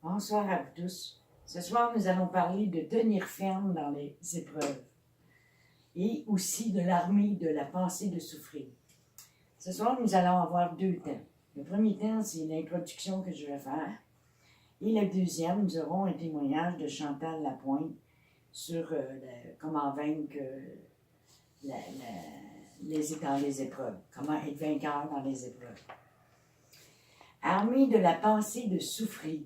Bonsoir à vous tous. Ce soir, nous allons parler de tenir ferme dans les épreuves et aussi de l'armée de la pensée de souffrir. Ce soir, nous allons avoir deux temps. Le premier temps, c'est l'introduction que je vais faire. Et le deuxième, nous aurons un témoignage de Chantal Lapointe sur comment vaincre dans les épreuves, comment être vainqueur dans les épreuves. Armée de la pensée de souffrir.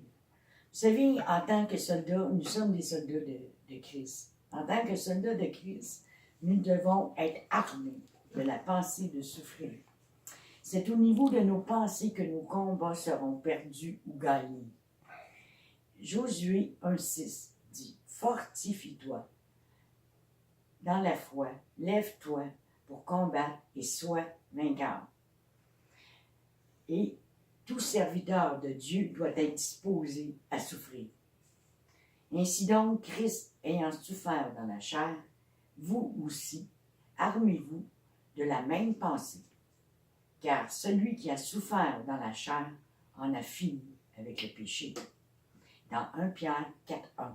Vous savez, en tant que soldats, nous sommes des soldats de Christ. En tant que soldats de Christ, nous devons être armés de la pensée de souffrir. C'est au niveau de nos pensées que nos combats seront perdus ou gagnés. Josué 1,6 dit « Fortifie-toi dans la foi, lève-toi pour combattre et sois vainqueur. » Et tout serviteur de Dieu doit être disposé à souffrir. Ainsi donc, Christ ayant souffert dans la chair, vous aussi, armez-vous de la même pensée. Car celui qui a souffert dans la chair en a fini avec le péché. Dans 1 Pierre 4,1.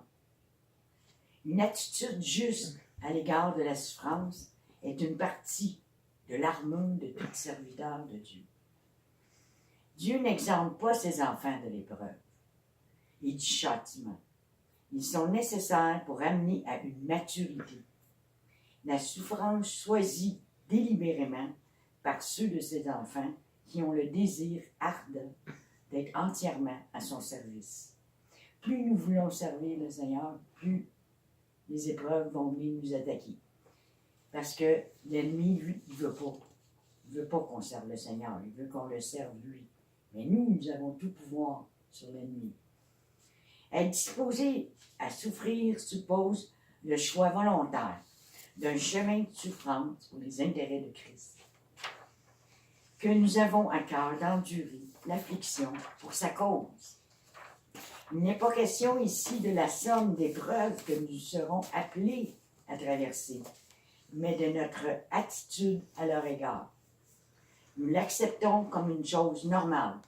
Une attitude juste à l'égard de la souffrance est une partie de l'armure de tout serviteur de Dieu. Dieu n'exemple pas ses enfants de l'épreuve et du châtiment. Ils sont nécessaires pour amener à une maturité. La souffrance choisie délibérément par ceux de ses enfants qui ont le désir ardent d'être entièrement à son service. Plus nous voulons servir le Seigneur, plus les épreuves vont venir nous attaquer. Parce que l'ennemi, lui, il ne veut pas. Il ne veut pas qu'on serve le Seigneur, il veut qu'on le serve lui. Mais nous avons tout pouvoir sur l'ennemi. Être disposé à souffrir suppose le choix volontaire d'un chemin de souffrance pour les intérêts de Christ. Que nous avons à cœur d'endurer l'affliction pour sa cause. Il n'est pas question ici de la somme d'épreuves que nous serons appelés à traverser, mais de notre attitude à leur égard. Nous l'acceptons comme une chose normale.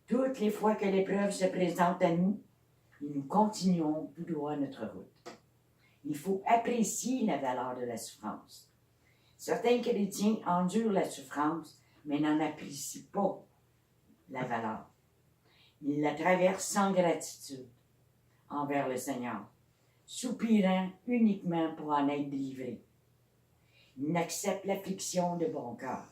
Toutes les fois que l'épreuve se présente à nous, nous continuons tout droit notre route. Il faut apprécier la valeur de la souffrance. Certains chrétiens endurent la souffrance, mais n'en apprécient pas la valeur. Ils la traversent sans gratitude envers le Seigneur, soupirant uniquement pour en être délivrés. Ils n'acceptent l'affliction de bon cœur,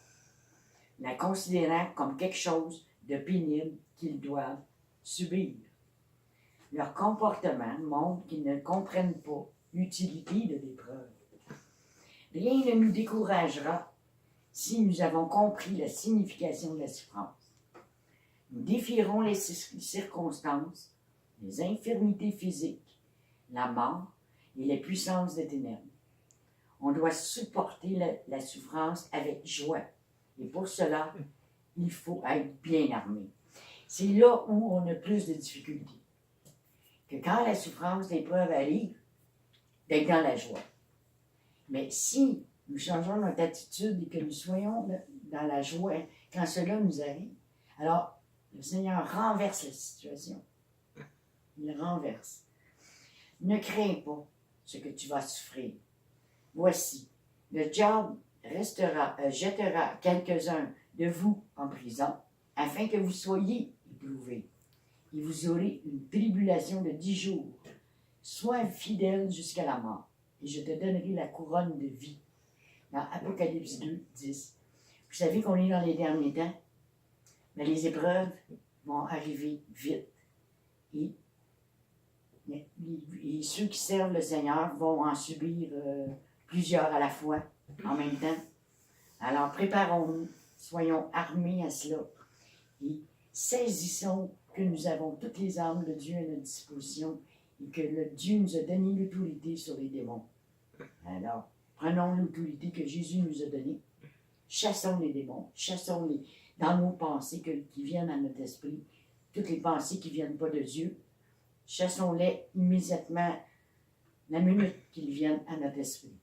la considérant comme quelque chose de pénible qu'ils doivent subir. Leur comportement montre qu'ils ne comprennent pas l'utilité de l'épreuve. Rien ne nous découragera si nous avons compris la signification de la souffrance. Nous défierons les circonstances, les infirmités physiques, la mort et les puissances des ténèbres. On doit supporter la souffrance avec joie. Et pour cela, il faut être bien armé. C'est là où on a plus de difficultés. Que quand la souffrance, l'épreuve arrive, d'être dans la joie. Mais si nous changeons notre attitude et que nous soyons dans la joie quand cela nous arrive, alors le Seigneur renverse la situation. Il renverse. Ne crains pas ce que tu vas souffrir. Voici, le diable jettera quelques-uns de vous en prison, afin que vous soyez éprouvés. Et vous aurez une tribulation de 10 jours. Sois fidèle jusqu'à la mort, et je te donnerai la couronne de vie. Dans Apocalypse 2, 10. Vous savez qu'on est dans les derniers temps, mais les épreuves vont arriver vite. Et ceux qui servent le Seigneur vont en subir plusieurs à la fois, en même temps. Alors préparons-nous, soyons armés à cela et saisissons que nous avons toutes les armes de Dieu à notre disposition et que Dieu nous a donné l'autorité sur les démons. Alors, prenons l'autorité que Jésus nous a donnée, chassons les démons, chassons-les dans nos pensées qui viennent à notre esprit, toutes les pensées qui ne viennent pas de Dieu, chassons-les immédiatement la minute qu'ils viennent à notre esprit.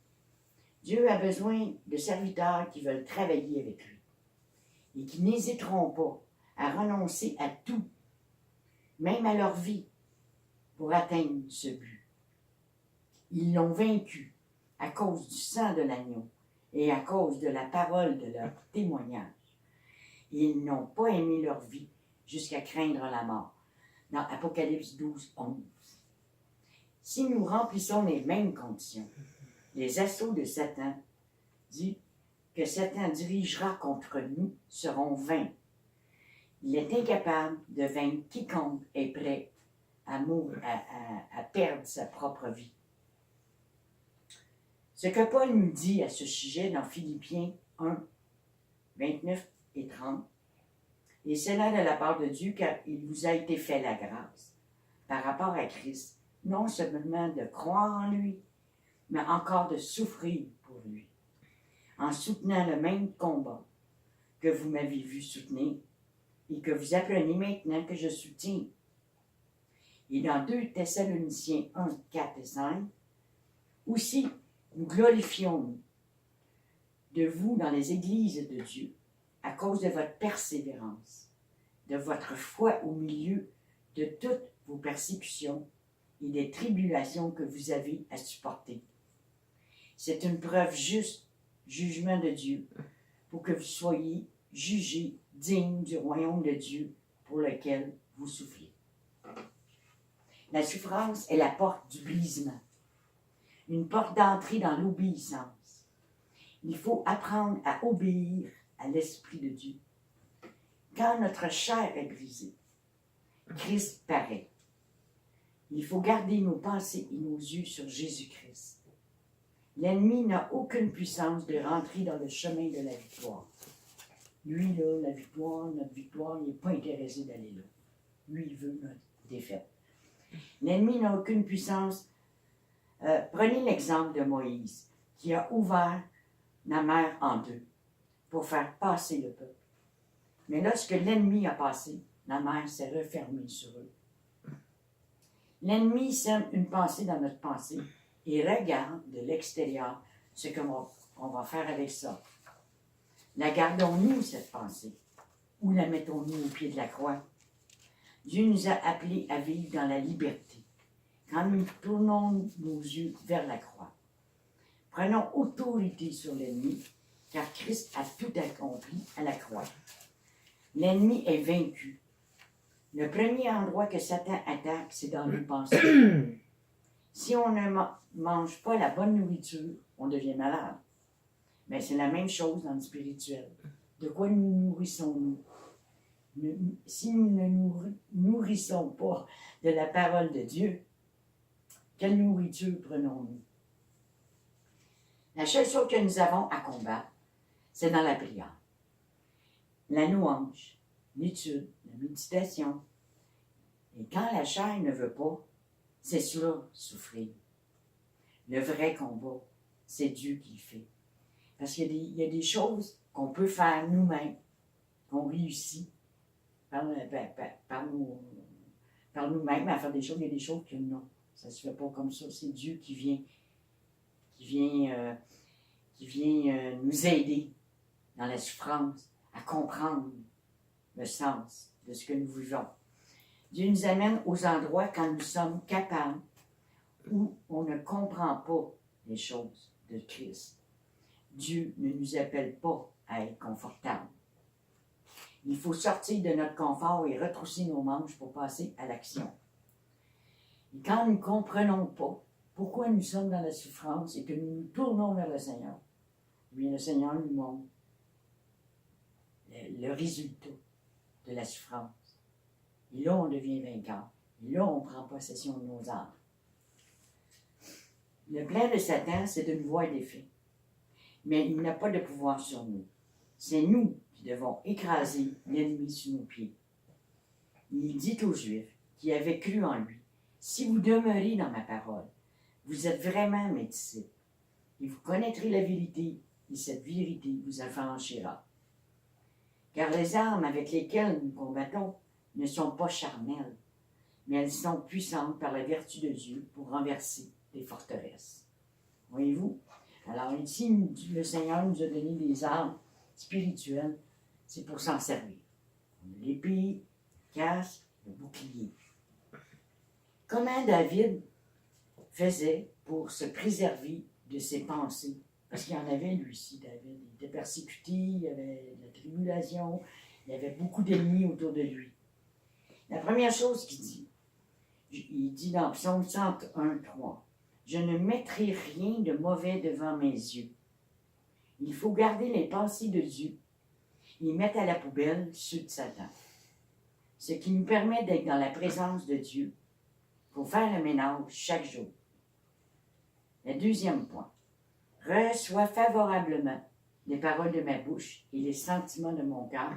Dieu a besoin de serviteurs qui veulent travailler avec lui et qui n'hésiteront pas à renoncer à tout même à leur vie, pour atteindre ce but. Ils l'ont vaincu à cause du sang de l'agneau et à cause de la parole de leur témoignage. Ils n'ont pas aimé leur vie jusqu'à craindre la mort. Dans Apocalypse 12, 11. Si nous remplissons les mêmes conditions, les assauts de Satan, dit que Satan dirigera contre nous, seront vains. Il est incapable de vaincre quiconque est prêt à perdre sa propre vie. Ce que Paul nous dit à ce sujet dans Philippiens 1, 29 et 30, et c'est là de la part de Dieu car il vous a été fait la grâce par rapport à Christ, non seulement de croire en lui, mais encore de souffrir pour lui, en soutenant le même combat que vous m'avez vu soutenir et que vous apprenez maintenant que je soutiens. Et dans 2 Thessaloniciens 1, 4 et 5, aussi nous glorifions de vous dans les églises de Dieu à cause de votre persévérance, de votre foi au milieu de toutes vos persécutions et des tribulations que vous avez à supporter. C'est une preuve juste, jugement de Dieu, pour que vous soyez jugés dignes du royaume de Dieu pour lequel vous souffrez. La souffrance est la porte du brisement, une porte d'entrée dans l'obéissance. Il faut apprendre à obéir à l'Esprit de Dieu. Quand notre chair est brisée, Christ paraît. Il faut garder nos pensées et nos yeux sur Jésus-Christ. L'ennemi n'a aucune puissance de rentrer dans le chemin de la victoire. Lui, là, la victoire, notre victoire, il n'est pas intéressé d'aller là. Lui, il veut notre défaite. L'ennemi n'a aucune puissance. Prenez l'exemple de Moïse, qui a ouvert la mer en deux pour faire passer le peuple. Mais lorsque l'ennemi a passé, la mer s'est refermée sur eux. L'ennemi sème une pensée dans notre pensée et regarde de l'extérieur ce qu'on va faire avec ça. La gardons-nous, cette pensée, ou la mettons-nous au pied de la croix? Dieu nous a appelés à vivre dans la liberté, quand nous tournons nos yeux vers la croix. Prenons autorité sur l'ennemi, car Christ a tout accompli à la croix. L'ennemi est vaincu. Le premier endroit que Satan attaque, c'est dans nos pensées. Si on ne mange pas la bonne nourriture, on devient malade. Mais c'est la même chose dans le spirituel. De quoi nous nourrissons-nous? Si nous ne nous nourrissons pas de la parole de Dieu, quelle nourriture prenons-nous? La seule chose que nous avons à combattre, c'est dans la prière. La louange, l'étude, la méditation. Et quand la chair ne veut pas, c'est cela, souffrir. Le vrai combat, c'est Dieu qui le fait. Parce qu'il y a des choses qu'on peut faire nous-mêmes, qu'on réussit par nous-mêmes à faire des choses. Il y a des choses que non, ça ne se fait pas comme ça. C'est Dieu qui vient nous aider dans la souffrance à comprendre le sens de ce que nous vivons. Dieu nous amène aux endroits quand nous sommes capables, où on ne comprend pas les choses de Christ. Dieu ne nous appelle pas à être confortable. Il faut sortir de notre confort et retrousser nos manches pour passer à l'action. Et quand nous ne comprenons pas pourquoi nous sommes dans la souffrance et que nous nous tournons vers le Seigneur, bien le Seigneur nous montre le résultat de la souffrance. Et là, on devient vainqueur. Et là, on prend possession de nos âmes. Le plan de Satan, c'est de nous voir défaits. Mais il n'a pas de pouvoir sur nous. C'est nous qui devons écraser l'ennemi sous nos pieds. Il dit aux Juifs qui avaient cru en lui, « Si vous demeurez dans ma parole, vous êtes vraiment mes disciples, et vous connaîtrez la vérité, et cette vérité vous affranchira. Car les armes avec lesquelles nous combattons ne sont pas charnelles, mais elles sont puissantes par la vertu de Dieu pour renverser des forteresses. » Voyez-vous? Alors ici, le Seigneur nous a donné des armes spirituelles, c'est pour s'en servir. L'épée, le casque, le bouclier. comment David faisait pour se préserver de ses pensées. Parce qu'il y en avait, lui aussi, David. Il était persécuté, il y avait de la tribulation, il y avait beaucoup d'ennemis autour de lui. La première chose qu'il dit, il dit dans Psaume 101:3, « Je ne mettrai rien de mauvais devant mes yeux. » Il faut garder les pensées de Dieu et mettre à la poubelle ceux de Satan. Ce qui nous permet d'être dans la présence de Dieu pour faire le ménage chaque jour. Le deuxième point, reçois favorablement les paroles de ma bouche et les sentiments de mon cœur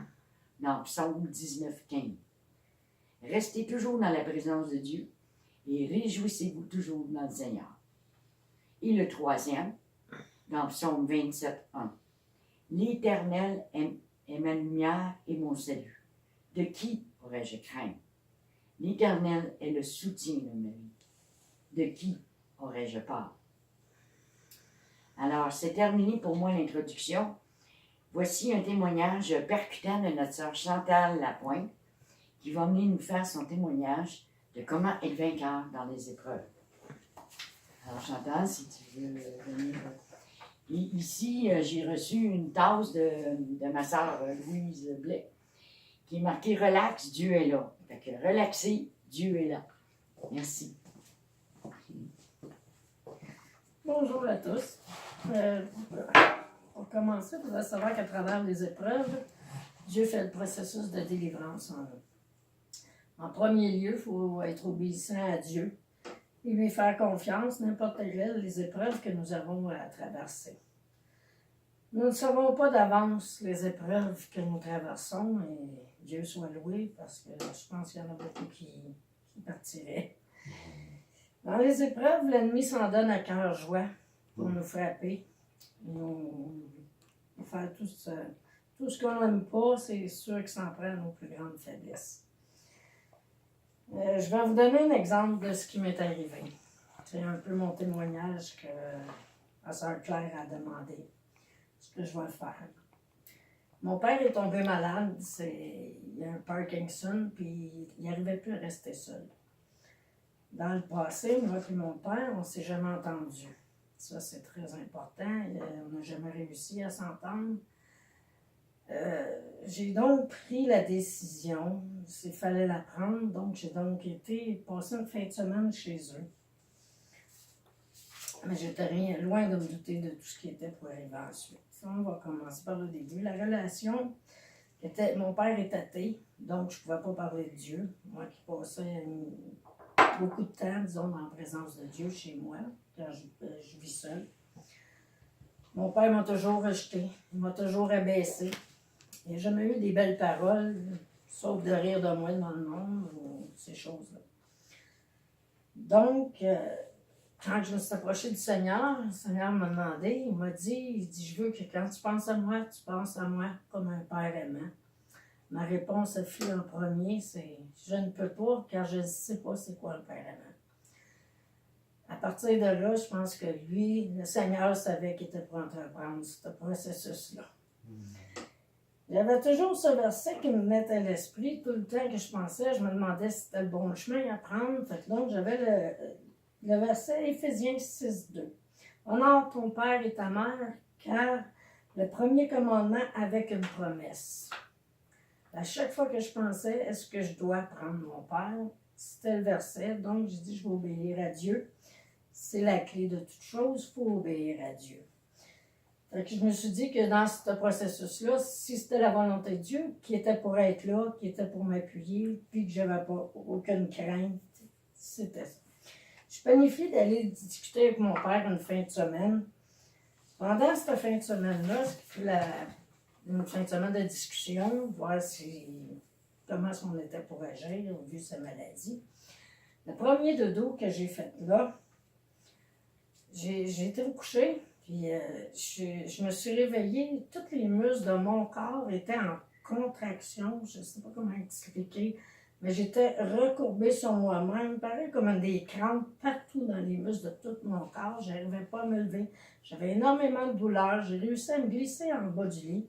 dans Psaume 19:15. Restez toujours dans la présence de Dieu et réjouissez-vous toujours dans le Seigneur. Et le troisième, dans Psaume 27:1. L'Éternel est ma lumière et mon salut. De qui pourrais-je craindre? L'Éternel est le soutien de ma vie. De qui aurais-je peur? Alors, c'est terminé pour moi l'introduction. Voici un témoignage percutant de notre sœur Chantal Lapointe, qui va venir nous faire son témoignage de comment être vainqueur dans les épreuves. Alors, Chantal, si tu veux venir. Et ici, j'ai reçu une tasse de ma sœur Louise Blais, qui est marquée « Relax, Dieu est là ». Fait que relaxez, Dieu est là. Merci. Bonjour à tous. Pour commencer, vous allez savoir qu'à travers les épreuves, Dieu fait le processus de délivrance en nous. En premier lieu, il faut être obéissant à Dieu et lui faire confiance, n'importe quelles les épreuves que nous avons à traverser. Nous ne savons pas d'avance les épreuves que nous traversons et Dieu soit loué parce que je pense qu'il y en a beaucoup qui partiraient. Dans les épreuves, l'ennemi s'en donne à cœur joie pour nous frapper, nous faire tout ce qu'on n'aime pas, c'est sûr qu'il s'en prend à nos plus grandes faiblesses. Je vais vous donner un exemple de ce qui m'est arrivé. C'est un peu mon témoignage que ma sœur Claire a demandé, ce que je vais faire. Mon père est tombé malade, il a un Parkinson, puis il n'arrivait plus à rester seul. Dans le passé, moi et mon père, on ne s'est jamais entendus. Ça, c'est très important. On n'a jamais réussi à s'entendre. J'ai donc pris la décision, s'il fallait la prendre, donc j'ai donc été passer une fin de semaine chez eux. Mais j'étais loin de me douter de tout ce qui était pour arriver ensuite. On va commencer par le début. La relation mon père est athée, donc je ne pouvais pas parler de Dieu. Moi qui passais beaucoup de temps, disons, en présence de Dieu chez moi, quand je vis seule. Mon père m'a toujours rejeté, il m'a toujours abaissé. Il n'a jamais eu des belles paroles, sauf de rire de moi dans le monde, ou ces choses-là. Donc, quand je me suis approchée du Seigneur, le Seigneur m'a demandé, il dit, je veux que quand tu penses à moi comme un père aimant. Ma réponse fut en premier, c'est je ne peux pas, car je ne sais pas c'est quoi le père aimant. À partir de là, je pense que lui, le Seigneur savait qu'il était pour entreprendre ce processus-là. J'avais toujours ce verset qui me venait à l'esprit. Tout le temps que je pensais, je me demandais si c'était le bon chemin à prendre. Fait que donc, j'avais le verset Éphésiens 6:2. Honore ton père et ta mère, car le premier commandement avec une promesse. À chaque fois que je pensais, est-ce que je dois prendre mon père? C'était le verset. Donc, j'ai dit, je vais obéir à Dieu. C'est la clé de toute chose, il faut obéir à Dieu. Fait que je me suis dit que dans ce processus-là, si c'était la volonté de Dieu, qui était pour être là, qui était pour m'appuyer, puis que je n'avais pas aucune crainte, c'était ça. Je planifiais d'aller discuter avec mon père une fin de semaine. Pendant cette fin de semaine-là, une fin de semaine de discussion, voir comment on était pour agir, vu sa maladie. Le premier dodo que j'ai fait là, j'ai été me coucher, puis je me suis réveillée, tous les muscles de mon corps étaient en contraction, je ne sais pas comment expliquer, mais j'étais recourbée sur moi-même, pareil comme des crampes partout dans les muscles de tout mon corps, je n'arrivais pas à me lever, j'avais énormément de douleur, j'ai réussi à me glisser en bas du lit.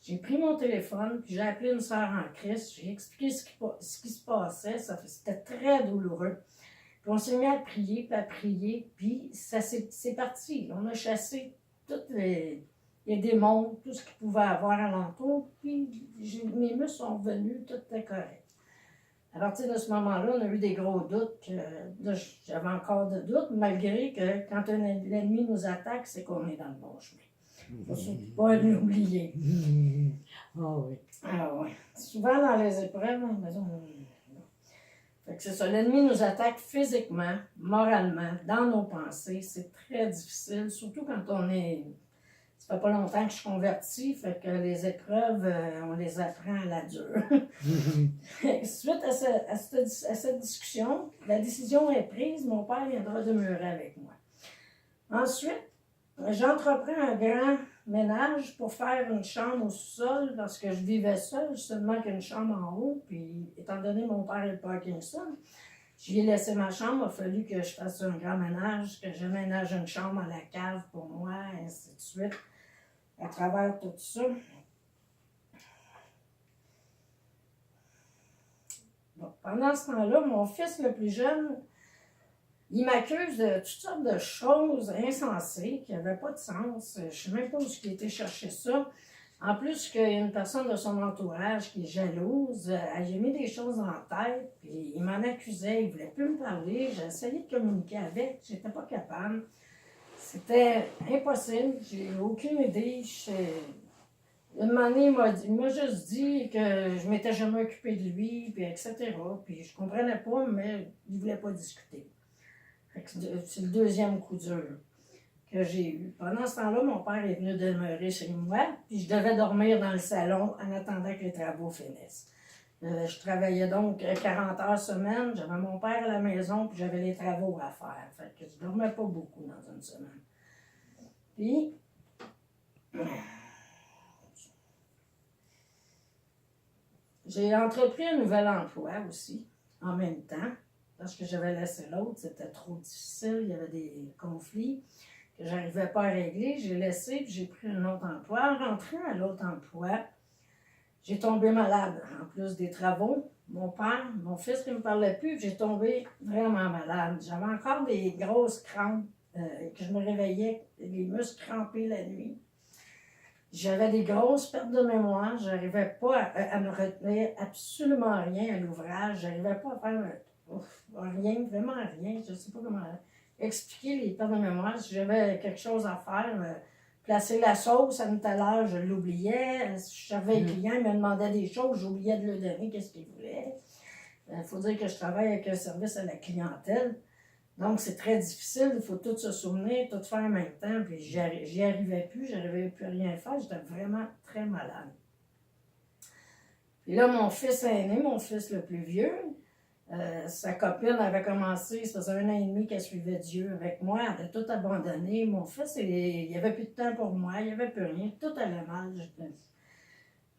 J'ai pris mon téléphone, puis j'ai appelé une sœur en Christ, j'ai expliqué ce qui se passait, c'était très douloureux. Puis on s'est mis à prier, puis c'est parti. On a chassé tous les démons, tout ce qu'il pouvait avoir alentour, puis mes muscles sont revenus, tout était correct. À partir de ce moment-là, on a eu des gros doutes. Là, j'avais encore de doutes, malgré que quand l'ennemi nous attaque, c'est qu'on est dans le bon chemin. Il ne faut surtout pas l'oublier. Ah oui. Ah oui. Souvent dans les épreuves, fait que c'est ça. L'ennemi nous attaque physiquement, moralement, dans nos pensées. C'est très difficile, surtout quand on est. Ça fait pas longtemps que je suis convertie, fait que les épreuves, on les apprend à la dure. Suite à cette discussion, la décision est prise, mon père viendra demeurer avec moi. Ensuite, j'entreprends un grand ménage pour faire une chambre au sous-sol parce que je vivais seule, seulement qu'une chambre en haut. Puis, étant donné mon père est Parkinson, j'y ai laissé ma chambre. Il a fallu que je fasse un grand ménage, que j'aménage une chambre à la cave pour moi, et ainsi de suite. À travers tout ça. Bon, pendant ce temps-là, mon fils le plus jeune, il m'accuse de toutes sortes de choses insensées qui n'avaient pas de sens. Je ne sais même pas où il était chercher ça. En plus qu'il y a une personne de son entourage qui est jalouse, elle a mis des choses en tête, puis il m'en accusait, il ne voulait plus me parler. J'ai essayé de communiquer avec, j'étais pas capable. C'était impossible, j'ai aucune idée. Une moment donné, il m'a juste dit que je m'étais jamais occupée de lui, puis etc. Puis je comprenais pas, mais il ne voulait pas discuter. C'est le deuxième coup dur que j'ai eu. Pendant ce temps-là, mon père est venu demeurer chez moi, puis je devais dormir dans le salon en attendant que les travaux finissent. Je travaillais donc 40 heures semaine, j'avais mon père à la maison, puis j'avais les travaux à faire. Fait que je dormais pas beaucoup dans une semaine. Puis, j'ai entrepris un nouvel emploi aussi, en même temps, parce que j'avais laissé l'autre, c'était trop difficile, il y avait des conflits que j'arrivais pas à régler. J'ai laissé, puis j'ai pris un autre emploi. En rentrant à l'autre emploi, j'ai tombé malade, en plus des travaux. Mon fils qui ne me parlait plus, j'ai tombé vraiment malade. J'avais encore des grosses crampes, que je me réveillais, les muscles crampés la nuit. J'avais des grosses pertes de mémoire. Je n'arrivais pas à me retenir absolument rien à l'ouvrage. Je n'arrivais pas à faire rien, vraiment rien. Je ne sais pas comment expliquer les pertes de mémoire. Si j'avais quelque chose à faire, placer la sauce à une telle heure, je l'oubliais. Si j'avais un client, il me demandait des choses, j'oubliais de lui donner qu'est-ce qu'il voulait. Il faut dire que je travaille avec un service à la clientèle. Donc, c'est très difficile. Il faut tout se souvenir, tout faire en même temps. Puis, j'y arrivais plus. Je n'arrivais plus à rien faire. J'étais vraiment très malade. Puis là, mon fils aîné, mon fils le plus vieux, sa copine avait commencé, ça faisait 1 an et demi qu'elle suivait Dieu avec moi, elle a tout abandonné. Mon fils, il n'y avait plus de temps pour moi, il n'y avait plus rien, tout allait mal.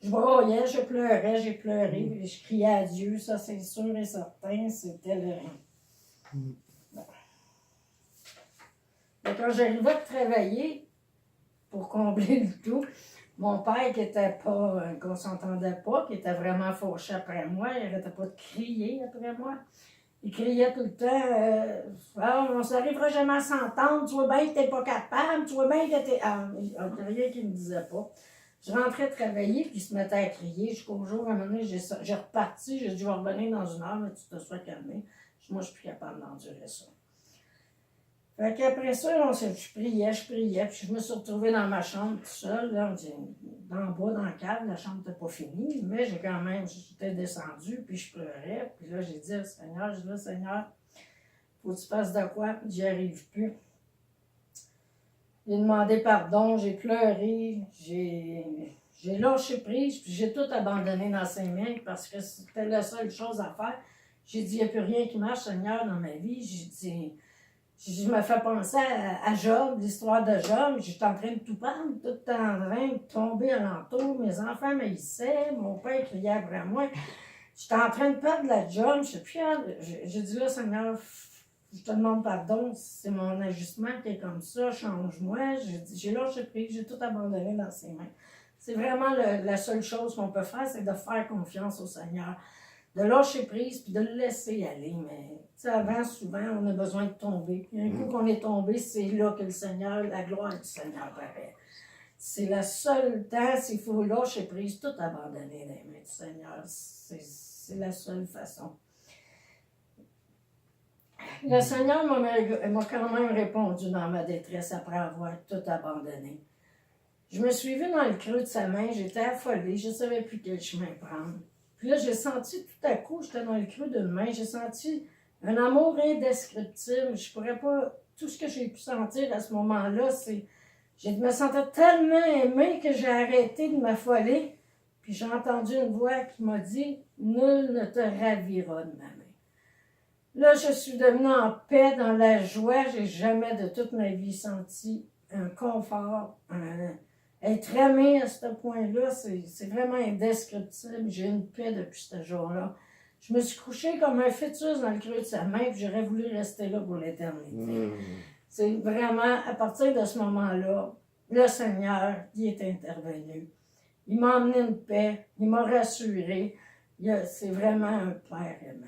Je broyais, je pleurais, j'ai pleuré, je criais à Dieu, ça c'est sûr et certain, c'était le... Bon. Et quand j'arrivais de travailler, pour combler le tout, mon père qui était pas, qu'on s'entendait pas, qui était vraiment fauché après moi, il n'arrêtait pas de crier après moi. Il criait tout le temps, on ne s'arrivera jamais à s'entendre, tu vois bien que t'es pas capable, tu vois bien que t'es... il n'y a rien qu'il ne me disait pas. Je rentrais travailler, puis il se mettait à crier, jusqu'au jour, à un moment donné, j'ai reparti, j'ai dit, je vais revenir dans 1 heure, mais tu te sois calmé. Moi, je suis plus capable d'endurer ça. Fait qu'après ça, je priais, puis je me suis retrouvée dans ma chambre toute seule, là, dans le bas, dans le cave, la chambre n'était pas finie, mais j'étais descendue, puis je pleurais, puis là, j'ai dit au Seigneur, Seigneur, faut que tu fasses de quoi, j'y arrive plus. J'ai demandé pardon, j'ai pleuré, j'ai lâché prise, puis j'ai tout abandonné dans ses mains, parce que c'était la seule chose à faire. J'ai dit, il n'y a plus rien qui marche, Seigneur, dans ma vie, j'ai dit... Je me fais penser à Job, l'histoire de Job. J'étais en train de tout perdre, tout en train de tomber alentour. Mes enfants m'haïssaient, mon père criait après moi. J'étais en train de perdre la job, je sais plus. J'ai dit là, Seigneur, je te demande pardon, c'est mon ajustement qui est comme ça, change-moi. J'ai lâché prise, j'ai tout abandonné dans ses mains. C'est vraiment la seule chose qu'on peut faire, c'est de faire confiance au Seigneur. de lâcher prise puis de le laisser aller. Mais avant, souvent, on a besoin de tomber. Puis un coup qu'on est tombé, c'est là que le Seigneur, la gloire du Seigneur apparaît. C'est le seul temps, s'il faut lâcher prise, tout abandonner dans les mains du Seigneur. C'est la seule façon. Le Seigneur m'a quand même répondu dans ma détresse après avoir tout abandonné. Je me suis vue dans le creux de sa main, j'étais affolée, je ne savais plus quel chemin prendre. Puis là, j'ai senti tout à coup, j'étais dans le creux d'une main, j'ai senti un amour indescriptible. Je pourrais pas. Tout ce que j'ai pu sentir à ce moment-là, c'est. Je me sentais tellement aimée que j'ai arrêté de m'affoler. Puis j'ai entendu une voix qui m'a dit nul ne te ravira de ma main. Là, je suis devenue en paix, dans la joie. J'ai jamais de toute ma vie senti un confort, être aimée à ce point-là, c'est vraiment indescriptible. J'ai une paix depuis ce jour-là. Je me suis couchée comme un fœtus dans le creux de sa main, puis j'aurais voulu rester là pour l'éternité. C'est vraiment, à partir de ce moment-là, le Seigneur, il est intervenu. Il m'a emmené une paix, il m'a rassuré. C'est vraiment un Père aimant.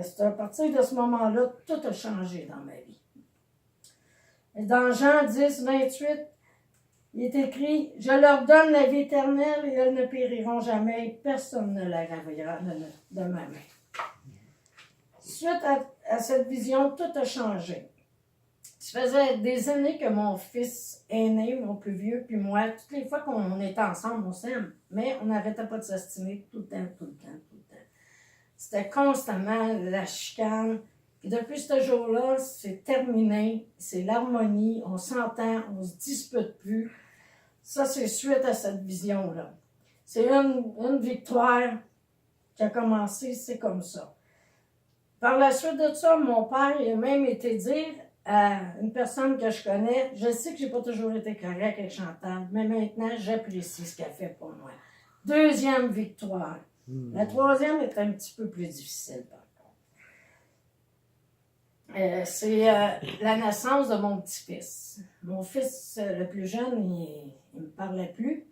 C'est à partir de ce moment-là, tout a changé dans ma vie. Dans Jean 10, 28, il est écrit « Je leur donne la vie éternelle et elles ne périront jamais. Personne ne la ravira de ma main. » Suite à cette vision, tout a changé. Ça faisait des années que mon fils aîné, mon plus vieux, puis moi, toutes les fois qu'on était ensemble, on s'aime, mais on n'arrêtait pas de s'estimer tout le temps. C'était constamment la chicane. Puis depuis ce jour-là, c'est terminé, c'est l'harmonie, on s'entend, on se dispute plus. Ça, c'est suite à cette vision-là. C'est une victoire qui a commencé, c'est comme ça. Par la suite de ça, mon père il a même été dire à une personne que je connais, je sais que j'ai pas toujours été correct avec Chantal, mais maintenant, j'apprécie ce qu'elle fait pour moi. Deuxième victoire. La troisième est un petit peu plus difficile, par contre. C'est la naissance de mon petit-fils. Mon fils, le plus jeune, il ne me parlait plus.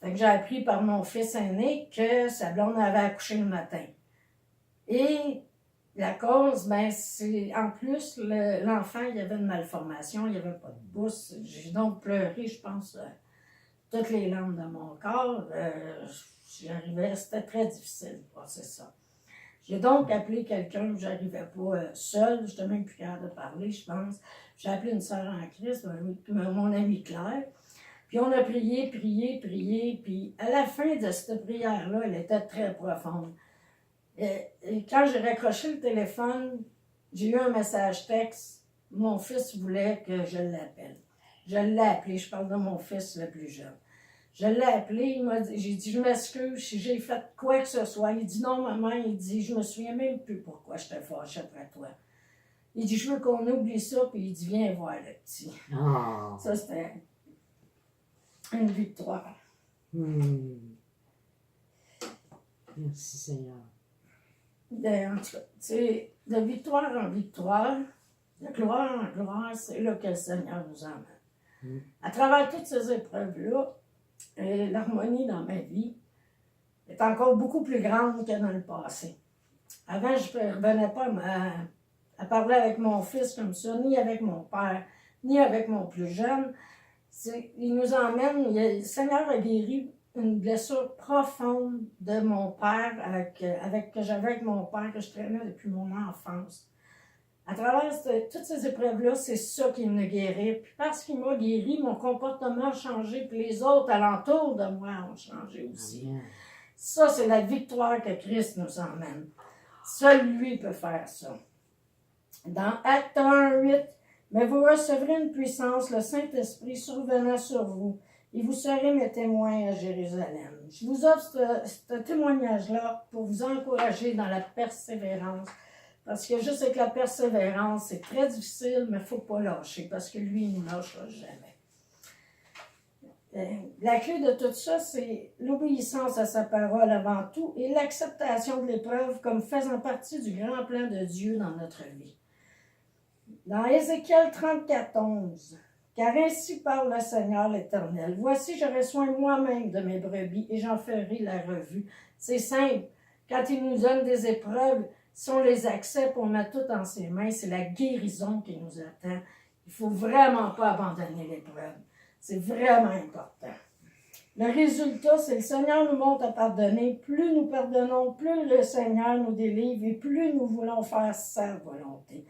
Fait que j'ai appris par mon fils aîné que sa blonde avait accouché le matin. Et la cause, ben, c'est en plus, l'enfant, il avait une malformation, il n'y avait pas de bouche. J'ai donc pleuré, je pense, toutes les larmes de mon corps. J'arrivais, c'était très difficile de passer ça. J'ai donc appelé quelqu'un, je n'arrivais pas seule, je n'étais même plus capable de parler, je pense. J'ai appelé une sœur en Christ, mon amie Claire. Puis on a prié, puis à la fin de cette prière-là, elle était très profonde. Et quand j'ai raccroché le téléphone, j'ai eu un message texte. Mon fils voulait que je l'appelle. Je l'ai appelé, je parle de mon fils le plus jeune. Je l'ai appelé, j'ai dit, je m'excuse si j'ai fait quoi que ce soit. Il dit, non, maman, il dit, je me souviens même plus pourquoi j'étais fâchée après toi. Il dit, je veux qu'on oublie ça, puis il dit, viens voir le petit. Oh. Ça, c'était une victoire. Merci, Seigneur. En tout cas, c'est de victoire en victoire, de gloire en gloire, c'est là que le Seigneur nous emmène. À travers toutes ces épreuves-là, l'harmonie dans ma vie est encore beaucoup plus grande que dans le passé. Avant, je ne revenais pas à parler avec mon fils comme ça, ni avec mon père, ni avec mon plus jeune. Il nous emmène, le Seigneur a guéri une blessure profonde de mon père, que j'avais avec mon père, que je traînais depuis mon enfance. À travers toutes ces épreuves-là, c'est ça qui me guérit. Puis parce qu'il m'a guéri, mon comportement a changé, puis les autres alentours de moi ont changé aussi. Amen. Ça, c'est la victoire que Christ nous emmène. Seul lui peut faire ça. Dans Actes 1:8, mais vous recevrez une puissance, le Saint-Esprit survenant sur vous, et vous serez mes témoins à Jérusalem. Je vous offre ce témoignage-là pour vous encourager dans la persévérance. Parce que je sais que la persévérance, c'est très difficile, mais il ne faut pas lâcher, parce que lui, il ne lâchera jamais. La clé de tout ça, c'est l'obéissance à sa parole avant tout et l'acceptation de l'épreuve comme faisant partie du grand plan de Dieu dans notre vie. Dans Ézéchiel 34:11, Car ainsi parle le Seigneur l'Éternel. Voici, j'aurai soin moi-même de mes brebis et j'en ferai la revue. C'est simple. Quand il nous donne des épreuves, si on les accepte, on met tout en ses mains, c'est la guérison qui nous attend. Il ne faut vraiment pas abandonner l'épreuve. C'est vraiment important. Le résultat, c'est que le Seigneur nous montre à pardonner. Plus nous pardonnons, plus le Seigneur nous délivre et plus nous voulons faire sa volonté.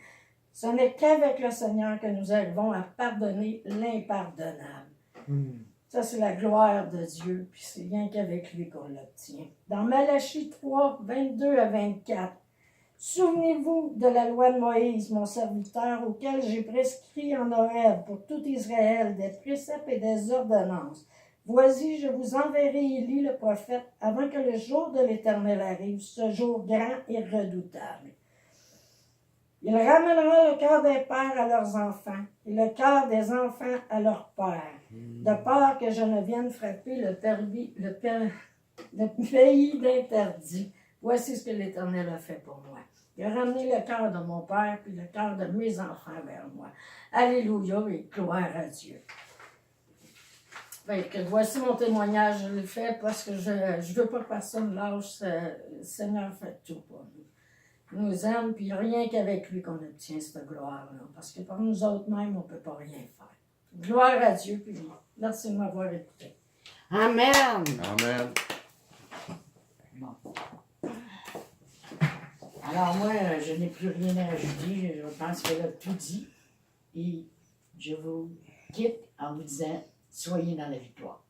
Ce n'est qu'avec le Seigneur que nous arrivons à pardonner l'impardonnable. Ça, c'est la gloire de Dieu, puis c'est rien qu'avec lui qu'on l'obtient. Dans Malachie 3, 22 à 24, « Souvenez-vous de la loi de Moïse, mon serviteur, auquel j'ai prescrit en Horeb pour tout Israël des préceptes et des ordonnances. Voici, je vous enverrai Élie le prophète avant que le jour de l'Éternel arrive, ce jour grand et redoutable. Il ramènera le cœur des pères à leurs enfants et le cœur des enfants à leurs pères, de peur que je ne vienne frapper le pays d'interdit. Voici ce que l'Éternel a fait pour moi. Il a ramené le cœur de mon père puis le cœur de mes enfants vers moi. Alléluia et gloire à Dieu. » Fait que voici mon témoignage, je l'ai fait parce que je ne veux pas que personne lâche. Le Seigneur fait tout pour nous. Il nous aime, puis il n'y a rien qu'avec lui qu'on obtient cette gloire-là. Parce que par nous autres mêmes, on ne peut pas rien faire. Gloire à Dieu, puis merci de m'avoir écouté. Amen. Amen. Bon. Alors moi, je n'ai plus rien à ajouter. Je pense qu'elle a tout dit. Et je vous quitte en vous disant, soyez dans la victoire.